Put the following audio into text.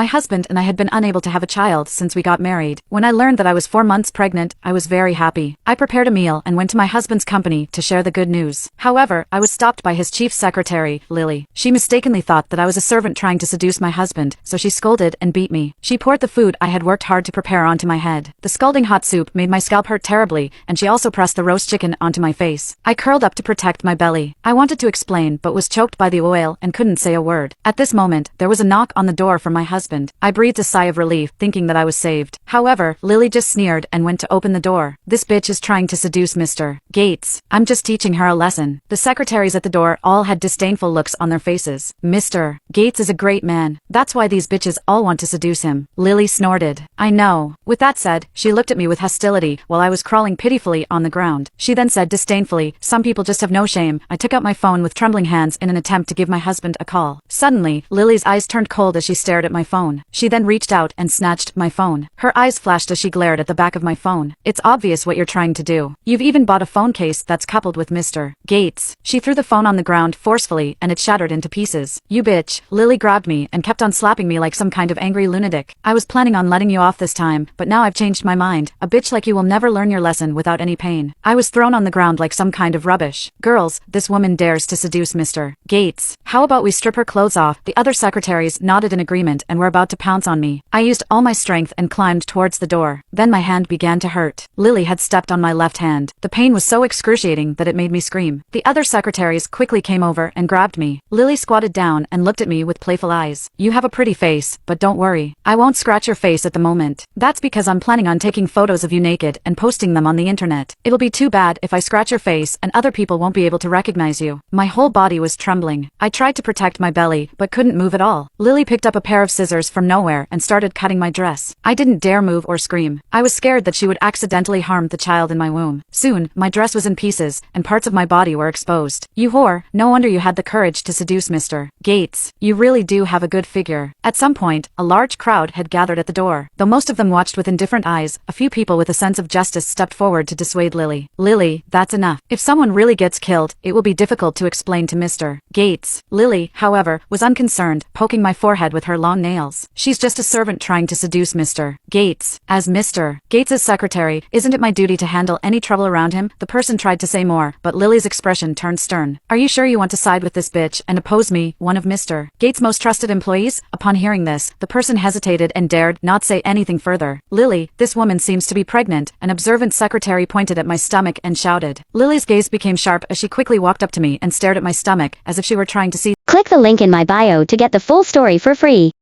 My husband and I had been unable to have a child since we got married. When I learned that I was 4 months pregnant, I was very happy. I prepared a meal and went to my husband's company to share the good news. However, I was stopped by his chief secretary, Lily. She mistakenly thought that I was a servant trying to seduce my husband, so she scolded and beat me. She poured the food I had worked hard to prepare onto my head. The scalding hot soup made my scalp hurt terribly, and she also pressed the roast chicken onto my face. I curled up to protect my belly. I wanted to explain but was choked by the oil and couldn't say a word. At this moment, there was a knock on the door from my husband. I breathed a sigh of relief, thinking that I was saved. However, Lily just sneered and went to open the door. This bitch is trying to seduce Mr. Gates. I'm just teaching her a lesson. The secretaries at the door all had disdainful looks on their faces. Mr. Gates is a great man. That's why these bitches all want to seduce him. Lily snorted. I know. With that said, she looked at me with hostility while I was crawling pitifully on the ground. She then said disdainfully, some people just have no shame. I took out my phone with trembling hands in an attempt to give my husband a call. Suddenly, Lily's eyes turned cold as she stared at my phone. She then reached out and snatched my phone. Her eyes flashed as she glared at the back of my phone. It's obvious what you're trying to do. You've even bought a phone case that's coupled with Mr. Gates. She threw the phone on the ground forcefully and it shattered into pieces. You bitch. Lily grabbed me and kept on slapping me like some kind of angry lunatic. I was planning on letting you off this time, but now I've changed my mind. A bitch like you will never learn your lesson without any pain. I was thrown on the ground like some kind of rubbish. Girls, this woman dares to seduce Mr. Gates. How about we strip her clothes off? The other secretaries nodded in agreement and were about to pounce on me. I used all my strength and climbed towards the door. Then my hand began to hurt. Lily had stepped on my left hand. The pain was so excruciating that it made me scream. The other secretaries quickly came over and grabbed me. Lily squatted down and looked at me with playful eyes. You have a pretty face, but don't worry. I won't scratch your face at the moment. That's because I'm planning on taking photos of you naked and posting them on the internet. It'll be too bad if I scratch your face and other people won't be able to recognize you. My whole body was trembling. I tried to protect my belly, but couldn't move at all. Lily picked up a pair of scissors from nowhere and started cutting my dress. I didn't dare move or scream. I was scared that she would accidentally harm the child in my womb. Soon, my dress was in pieces, and parts of my body were exposed. You whore, no wonder you had the courage to seduce Mr. Gates. You really do have a good figure. At some point, a large crowd had gathered at the door. Though most of them watched with indifferent eyes, a few people with a sense of justice stepped forward to dissuade Lily. Lily, that's enough. If someone really gets killed, it will be difficult to explain to Mr. Gates. Lily, however, was unconcerned, poking my forehead with her long nails. She's just a servant trying to seduce Mr. Gates. As Mr. Gates's secretary, isn't it my duty to handle any trouble around him? The person tried to say more, but Lily's expression turned stern. Are you sure you want to side with this bitch and oppose me, one of Mr. Gates' most trusted employees? Upon hearing this, the person hesitated and dared not say anything further. Lily, this woman seems to be pregnant. An observant secretary pointed at my stomach and shouted. Lily's gaze became sharp as she quickly walked up to me and stared at my stomach as if she were trying to see. Click the link in my bio to get the full story for free.